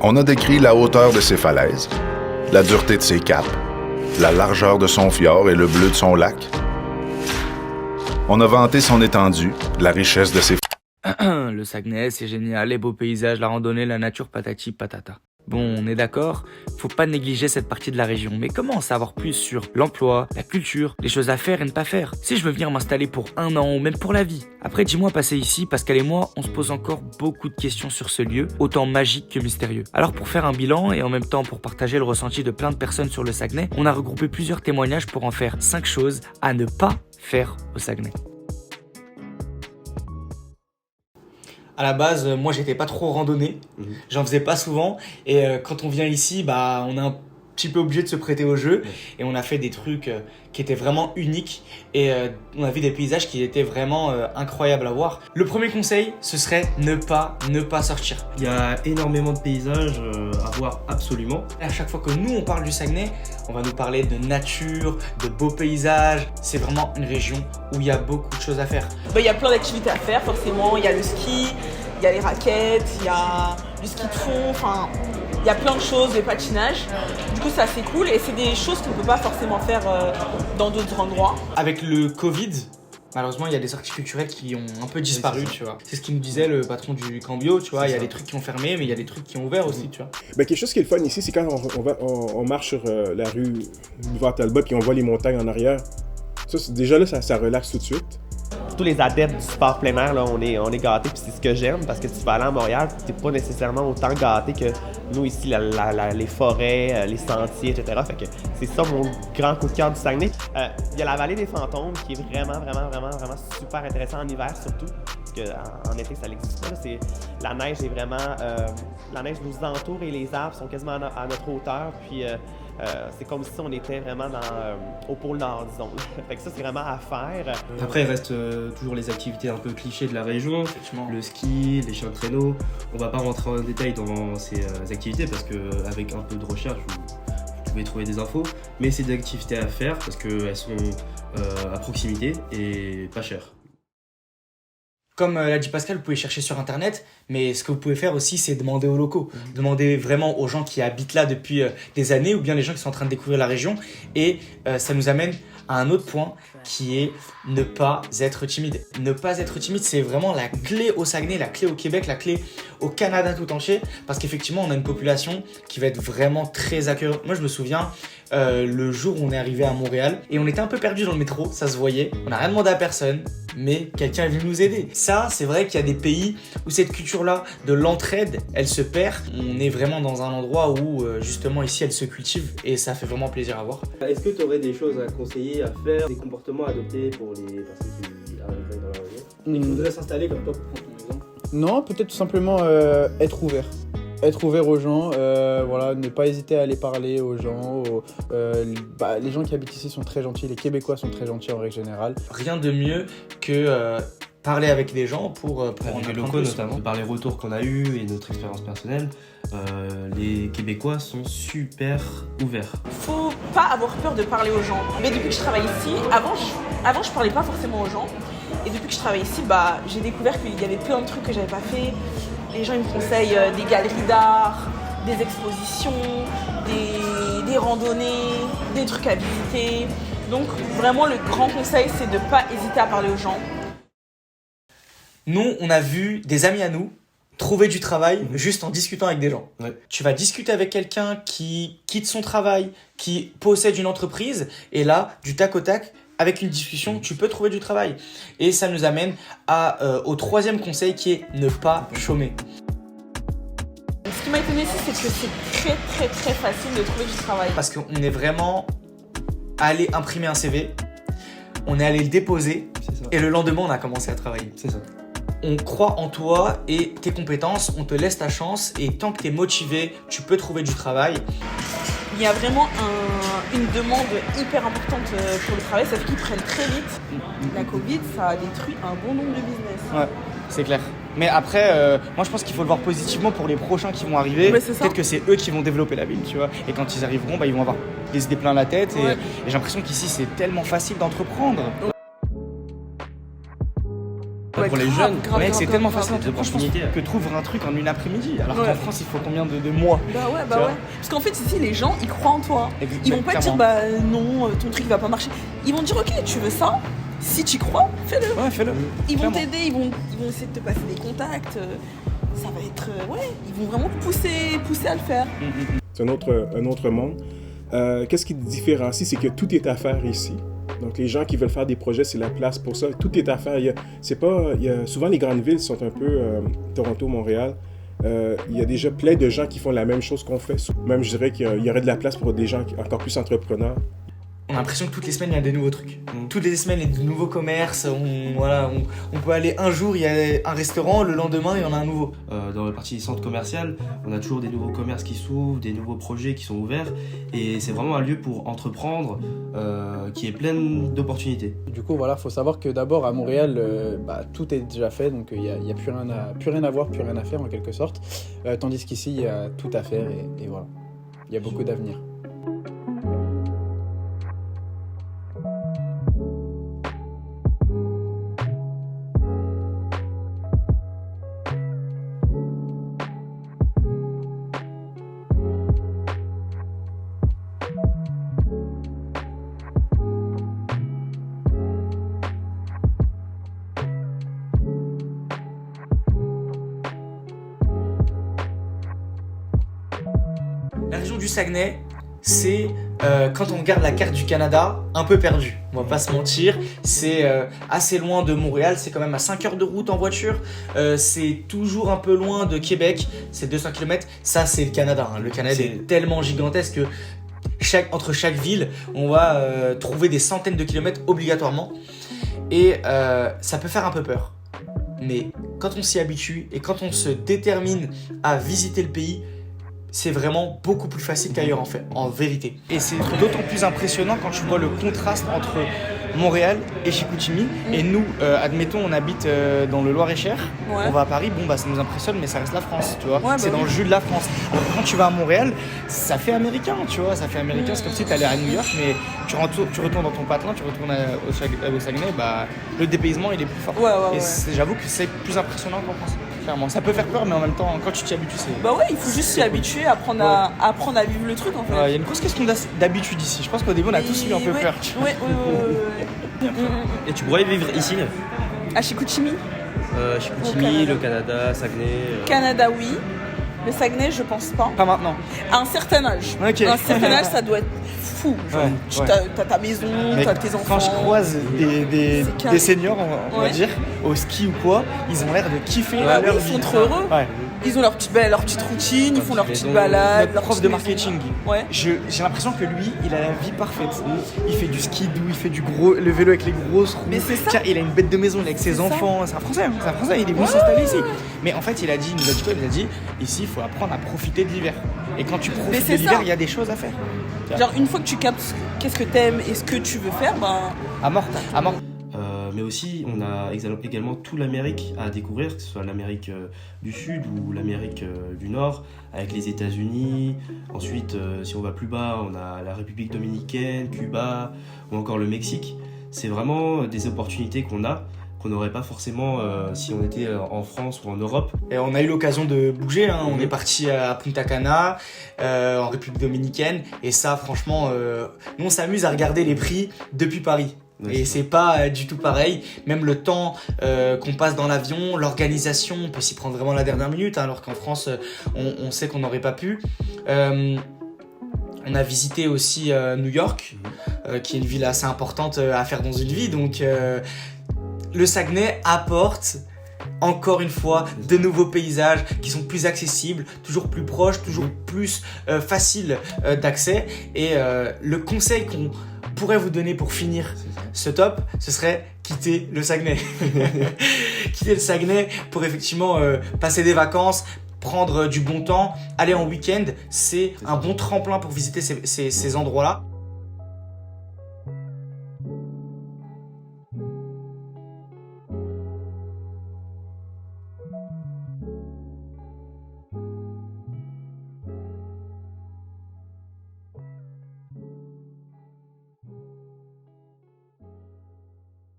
On a décrit la hauteur de ses falaises, la dureté de ses caps, la largeur de son fjord et le bleu de son lac. On a vanté son étendue, la richesse de ses... Le Saguenay, c'est génial, les beaux paysages, la randonnée, la nature, patati patata. Bon, on est d'accord, faut pas négliger cette partie de la région, mais comment en savoir plus sur l'emploi, la culture, les choses à faire et ne pas faire? Si je veux venir m'installer pour 1 an ou même pour la vie. Après, dis-moi passer ici, Pascal et moi, on se pose encore beaucoup de questions sur ce lieu, autant magique que mystérieux. Alors pour faire un bilan et en même temps pour partager le ressenti de plein de personnes sur le Saguenay, on a regroupé plusieurs témoignages pour en faire 5 choses à ne pas faire au Saguenay. À la base, moi j'étais pas trop randonnée, j'en faisais pas souvent et quand on vient ici, bah on est un petit peu obligé de se prêter au jeu et on a fait des trucs qui étaient vraiment uniques et on a vu des paysages qui étaient vraiment incroyables à voir. Le premier conseil, ce serait ne pas sortir. Il y a énormément de paysages à voir absolument. À chaque fois que nous on parle du Saguenay, on va nous parler de nature, de beaux paysages. C'est vraiment une région où il y a beaucoup de choses à faire. Il y a plein d'activités à faire forcément, il y a le ski, il y a les raquettes, il y a du ski de fond, enfin il y a plein de choses, le patinage. Du coup c'est assez cool et c'est des choses qu'on ne peut pas forcément faire dans d'autres endroits. Avec le Covid, malheureusement il y a des sorties culturelles qui ont un peu disparu, tu vois. C'est ce qu'il nous disait le patron du Cambio, tu vois. Il y a des trucs qui ont fermé mais il y a des trucs qui ont ouvert aussi, tu vois. Quelque chose qui est le fun ici, c'est quand on marche sur la rue Boulevard Talbot et on voit les montagnes en arrière. Ça, déjà là, ça relaxe tout de suite. Tous les adeptes du sport plein air, là, on est gâtés, puis c'est ce que j'aime, parce que tu vas aller à Montréal, tu n'es pas nécessairement autant gâté que nous ici, les forêts, les sentiers, etc. Fait que c'est ça mon grand coup de cœur du Saguenay. Il y a la vallée des fantômes qui est vraiment super intéressant en hiver surtout, parce qu'en été ça n'existe pas. La neige est vraiment, la neige nous entoure et les arbres sont quasiment à notre hauteur, puis c'est comme si on était vraiment au pôle Nord, disons. Fait que ça, c'est vraiment à faire. Après, il reste toujours les activités un peu clichés de la région, le ski, les chiens de traîneau. On va pas rentrer en détail dans ces activités parce qu'avec un peu de recherche, vous pouvez trouver des infos. Mais c'est des activités à faire parce qu'elles sont à proximité et pas chères. Comme l'a dit Pascal, vous pouvez chercher sur internet, mais ce que vous pouvez faire aussi, c'est demander aux locaux. Demander vraiment aux gens qui habitent là depuis des années ou bien les gens qui sont en train de découvrir la région. Et ça nous amène à un autre point qui est ne pas être timide. Ne pas être timide, c'est vraiment la clé au Saguenay, la clé au Québec, la clé au Canada tout entier. Parce qu'effectivement, on a une population qui va être vraiment très accueillante. Moi, je me souviens, le jour où on est arrivé à Montréal et on était un peu perdu dans le métro, ça se voyait. On n'a rien demandé à personne, mais quelqu'un est venu nous aider. Ça, c'est vrai qu'il y a des pays où cette culture-là de l'entraide, elle se perd. On est vraiment dans un endroit où, justement, ici, elle se cultive et ça fait vraiment plaisir à voir. Est-ce que tu aurais des choses à conseiller, à faire, des comportements à adopter pour les personnes qui arrivent dans la région et qui voudraient s'installer comme toi, pour prendre ton exemple? Non, peut-être tout simplement être ouvert. Être ouvert aux gens, ne pas hésiter à aller parler aux gens. Les gens qui habitent ici sont très gentils, les Québécois sont très gentils en règle générale. Rien de mieux que parler avec des gens pour les locaux notamment. Par les retours qu'on a eus et notre expérience personnelle, les Québécois sont super ouverts. Faut pas avoir peur de parler aux gens. Mais depuis que je travaille ici, avant je parlais pas forcément aux gens. Et depuis que je travaille ici, j'ai découvert qu'il y avait plein de trucs que j'avais pas fait. Les gens ils me conseillent des galeries d'art, des expositions, des randonnées, des trucs à visiter. Donc vraiment le grand conseil c'est de ne pas hésiter à parler aux gens. Nous, on a vu des amis à nous trouver du travail juste en discutant avec des gens. Ouais. Tu vas discuter avec quelqu'un qui quitte son travail, qui possède une entreprise et là, du tac au tac, avec une discussion, tu peux trouver du travail. Et ça nous amène au troisième conseil qui est ne pas chômer. Ce qui m'a étonné ici, c'est que c'est très facile de trouver du travail. Parce qu'on est vraiment allé imprimer un CV, on est allé le déposer et le lendemain, on a commencé à travailler. C'est ça. On croit en toi et tes compétences, on te laisse ta chance et tant que tu es motivé, tu peux trouver du travail. Il y a vraiment une demande hyper importante pour le travail, ça fait qu'ils prennent très vite. La Covid, ça a détruit un bon nombre de business. Ouais, c'est clair. Mais après, moi je pense qu'il faut le voir positivement pour les prochains qui vont arriver. Peut-être que c'est eux qui vont développer la ville, tu vois. Et quand ils arriveront, ils vont avoir des idées plein la tête. Et j'ai l'impression qu'ici c'est tellement facile d'entreprendre. Ouais, pour les grave, jeunes, grave, Mec, grave, c'est tellement grave, facile des opportunités. que trouver un truc en une après-midi. Alors Ouais. qu'en France, il faut combien de mois? Bah ouais, Tu bah vois. ouais. Parce qu'en fait, ici, les gens, ils croient en toi. Ils vont pas te dire, Clairement. bah non, ton truc va pas marcher. Ils vont te dire, ok, tu veux ça? Si tu crois, fais-le. Ouais, fais-le. Ils vont Clairement. t'aider, ils vont essayer de te passer des contacts. Ça va être. Ouais, ils vont vraiment te pousser à le faire. C'est un autre monde. Qu'est-ce qui te différencie, c'est que tout est à faire ici. Donc, les gens qui veulent faire des projets, c'est la place pour ça. Tout est à faire. Souvent, les grandes villes sont un peu Toronto, Montréal. Il y a déjà plein de gens qui font la même chose qu'on fait. Même, je dirais qu'il y aurait de la place pour des gens encore plus entrepreneurs. On a l'impression que toutes les semaines, il y a des nouveaux trucs. Toutes les semaines, il y a de nouveaux commerces. On peut aller un jour, il y a un restaurant, le lendemain, il y en a un nouveau. Dans la partie centre commercial, on a toujours des nouveaux commerces qui s'ouvrent, des nouveaux projets qui sont ouverts. Et c'est vraiment un lieu pour entreprendre qui est plein d'opportunités. Du coup, voilà, faut savoir que d'abord à Montréal, tout est déjà fait, donc il n'y a plus rien à voir, plus rien à faire en quelque sorte. Tandis qu'ici, il y a tout à faire et voilà. Il y a beaucoup d'avenir. La région du Saguenay, c'est quand on regarde la carte du Canada, un peu perdu. On va pas se mentir, c'est assez loin de Montréal, c'est quand même à 5 heures de route en voiture. C'est toujours un peu loin de Québec, c'est 200 km. Ça, c'est le Canada. Le Canada est tellement gigantesque que entre chaque ville, on va trouver des centaines de kilomètres obligatoirement. Et ça peut faire un peu peur. Mais quand on s'y habitue et quand on se détermine à visiter le pays, c'est vraiment beaucoup plus facile qu'ailleurs en vérité. Et c'est d'autant plus impressionnant quand tu vois le contraste entre Montréal et Chicoutimi. Et nous, admettons, on habite dans le Loir-et-Cher. Ouais. On va à Paris, ça nous impressionne, mais ça reste la France, tu vois. Ouais, c'est dans le jus de la France. Alors que quand tu vas à Montréal, ça fait américain, tu vois. Ça fait américain, c'est comme si tu allais à New York, mais tu retournes dans ton patelin, tu retournes au Saguenay, le dépaysement, il est plus fort. Ouais. J'avoue que c'est plus impressionnant qu'en France. Clairement. Ça peut faire peur, mais en même temps, quand tu t'y habitues, c'est... Bah ouais, il faut juste s'y habituer, apprendre à vivre le truc en fait. Il y a une grosse question d'habitude ici. Je pense qu'au début, on a tous eu un peu peur. Ouais. Et tu pourrais vivre ici, À Chicoutimi, Chicoutimi, le Canada, Saguenay. Canada, oui. Le Saguenay, je pense pas. Pas maintenant. À un certain âge. Ok. À un certain âge, ça doit être fou. Genre, Ouais. t'as ta maison, Mais t'as tes enfants. quand je croise des carré. seniors, on va Ouais. dire, au ski ou quoi, ils ont l'air de kiffer Bah leur oui, vie. ils sont trop heureux. Ouais. Ils ont leur petite routine, ils font leur petite maison. balade. Notre leur prof petite de maison. marketing, Ouais. j'ai l'impression que lui, il a la vie parfaite. Il fait du ski doux, il fait le vélo avec les grosses roues. Mais c'est ça. Tiens, il a une bête de maison avec ses ça. enfants. C'est un Français, il est venu s'installer ici. Mais en fait, il nous a dit quoi? Il a dit, ici, il faut apprendre à profiter de l'hiver. Et quand tu profites c'est de l'hiver, ça. il y a des choses à faire. Genre, une fois que tu captes qu'est-ce que t'aimes et ce que tu veux faire, À mort. Mais aussi, on a également toute l'Amérique à découvrir, que ce soit l'Amérique du Sud ou l'Amérique du Nord, avec les États-Unis. Ensuite, si on va plus bas, on a la République dominicaine, Cuba ou encore le Mexique. C'est vraiment des opportunités qu'on n'aurait pas forcément si on était en France ou en Europe. Et on a eu l'occasion de bouger, on est parti à Punta Cana, en République dominicaine, et ça franchement, nous on s'amuse à regarder les prix depuis Paris. Ouais, Et c'est pas du tout pareil, même le temps qu'on passe dans l'avion, l'organisation, on peut s'y prendre vraiment la dernière minute, alors qu'en France on sait qu'on n'aurait pas pu. On a visité aussi New York, qui est une ville assez importante à faire dans une vie, donc le Saguenay apporte encore une fois de nouveaux paysages qui sont plus accessibles, toujours plus proches, toujours plus faciles d'accès. Et le conseil qu'on pourrait vous donner pour finir ce top, ce serait quitter le Saguenay. Quitter le Saguenay pour effectivement passer des vacances, prendre du bon temps, aller en week-end, c'est un bon tremplin pour visiter ces endroits-là.